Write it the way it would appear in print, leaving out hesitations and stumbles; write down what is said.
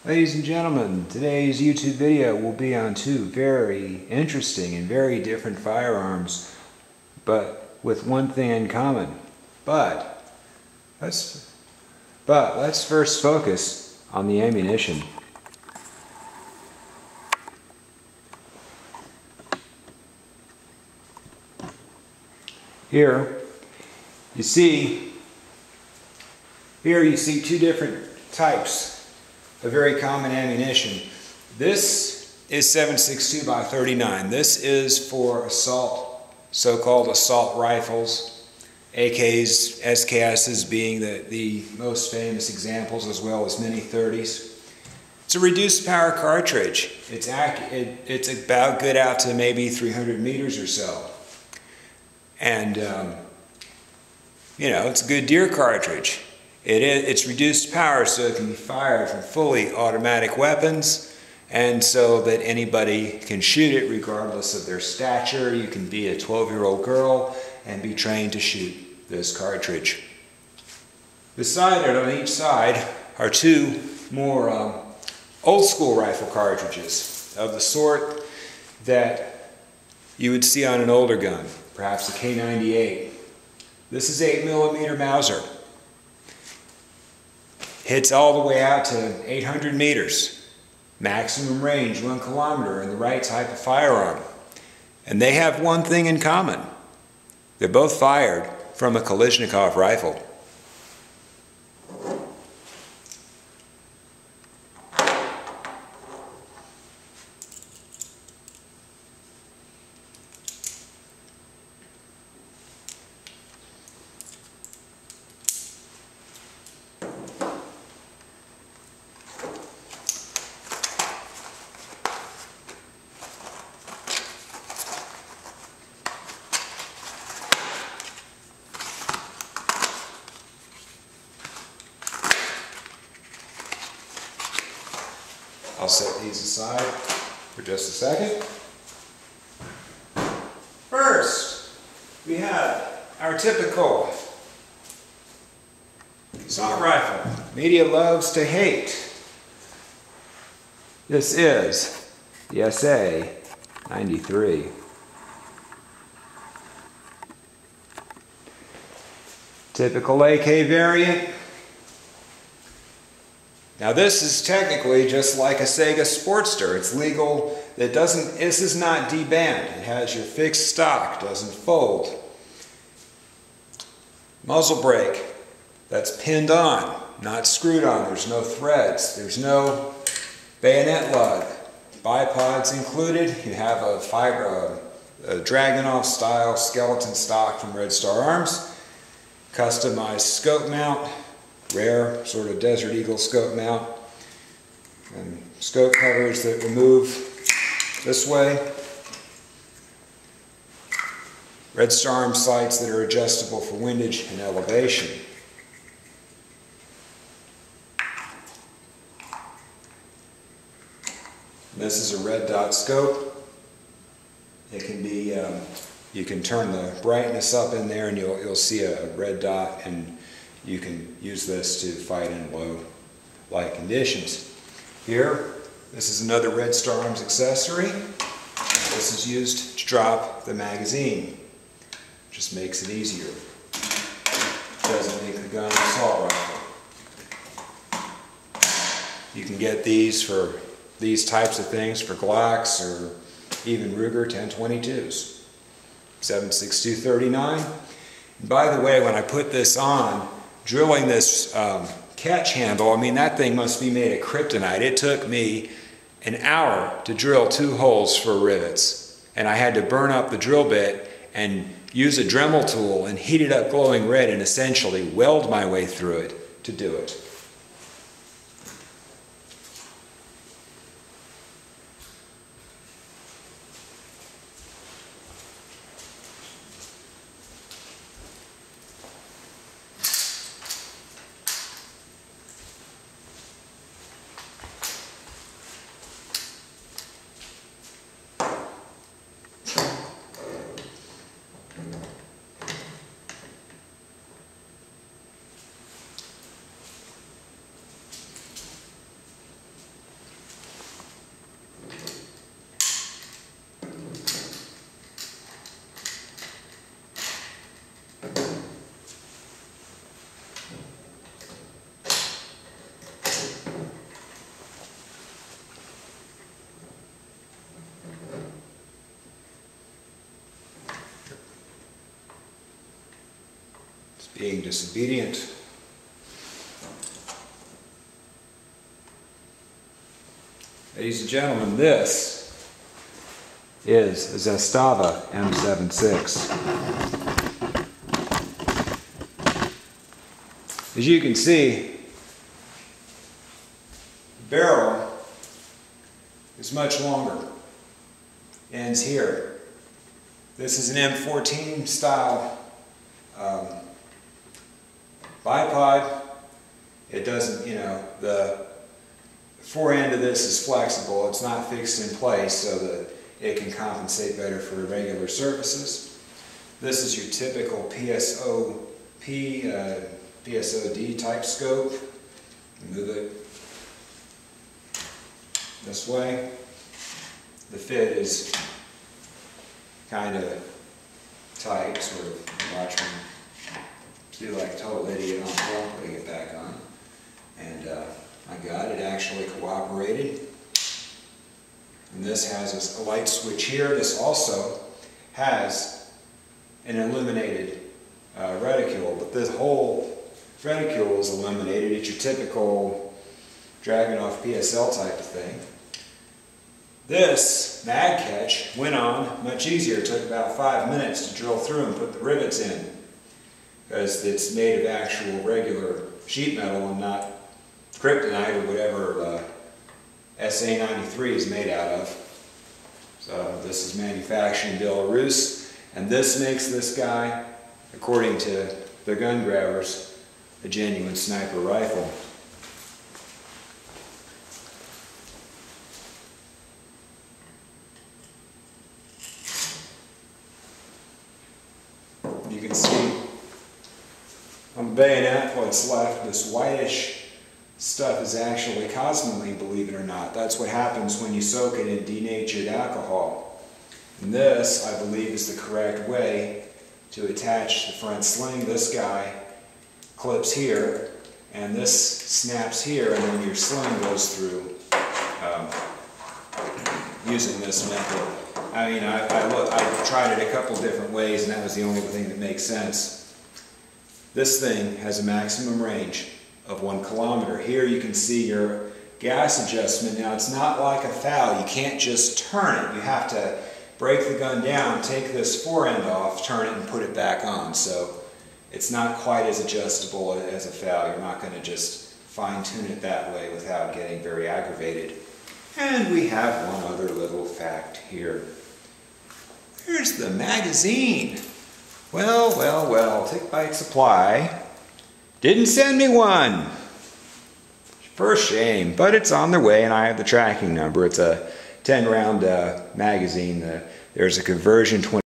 Ladies and gentlemen, today's YouTube video will be on two very interesting and very different firearms, but with one thing in common. But let's first focus on the ammunition. Here you see two different types of very common ammunition. This is 7.62x39. This is for assault, so-called assault rifles, AKs, SKSs being the most famous examples, as well as mini 30s. It's a reduced power cartridge. It's about good out to maybe 300 meters or so. And, it's a good deer cartridge. It's reduced power, so it can be fired from fully automatic weapons, and so that anybody can shoot it regardless of their stature. You can be a 12-year-old girl and be trained to shoot this cartridge. Beside it, on each side, are two more old-school rifle cartridges of the sort that you would see on an older gun, perhaps a K98. This is 8mm Mauser. Hits all the way out to 800 meters. Maximum range, 1 kilometer, and the right type of firearm. And they have one thing in common. They're both fired from a Kalashnikov rifle. I'll set these aside for just a second. First, we have our typical assault rifle. Media loves to hate. This is the SA-93. Typical AK variant. Now this is technically just like a Sega Sportster. It's legal. This is not D-band. It has your fixed stock, doesn't fold. Muzzle brake, that's pinned on, not screwed on. There's no threads. There's no bayonet lug. Bipods included. You have a Dragunov style skeleton stock from Red Star Arms. Customized scope mount. Rare sort of Desert Eagle scope mount, and scope covers that will move this way. Red Star Arms sights that are adjustable for windage and elevation. And this is a red dot scope. It can be, you can turn the brightness up in there and you'll see a red dot, and you can use this to fight in low light conditions. Here, this is another Red Star Arms accessory. This is used to drop the magazine. Just makes it easier. Doesn't make the gun an assault rifle. You can get these for these types of things for Glocks or even Ruger 1022s. 7.62x39. By the way, when I put this on, drilling this catch handle, I mean, that thing must be made of kryptonite. It took me an hour to drill 2 holes for rivets. And I had to burn up the drill bit and use a Dremel tool and heat it up glowing red and essentially weld my way through it to do it. being disobedient. Ladies and gentlemen, this is a Zastava M76. As you can see, the barrel is much longer. Ends here. This is an M14 style bipod. It doesn't, the fore end of this is flexible. It's not fixed in place so that it can compensate better for irregular surfaces. This is your typical PSOD type scope. Move it this way. The fit is kind of tight, sort of. Watch me do like a total idiot on top, putting it back on. And my God, it actually cooperated. And this has a light switch here. This also has an illuminated reticule, but this whole reticule is illuminated. It's your typical Dragunov PSL type of thing. This mag catch went on much easier. It took about 5 minutes to drill through and put the rivets in, because it's made of actual regular sheet metal and not kryptonite or whatever SA93 is made out of. So this is manufactured in Balerus, and this makes this guy, according to the gun grabbers, a genuine sniper rifle. You can see on the bayonet what's left. This whitish stuff is actually cosmoline, believe it or not. That's what happens when you soak it in denatured alcohol. And this, I believe, is the correct way to attach the front sling. This guy clips here, and this snaps here, and then your sling goes through using this method. I mean, I tried it a couple different ways, and that was the only thing that makes sense. This thing has a maximum range of 1 kilometer. Here you can see your gas adjustment. Now, it's not like a FAL. You can't just turn it. You have to break the gun down, take this fore end off, turn it, and put it back on. So it's not quite as adjustable as a FAL. You're not going to just fine-tune it that way without getting very aggravated. And we have one other little fact here. Here's the magazine. Well, Tick Bite Supply didn't send me one. For shame, but it's on their way, and I have the tracking number. It's a 10-round magazine. There's a conversion 20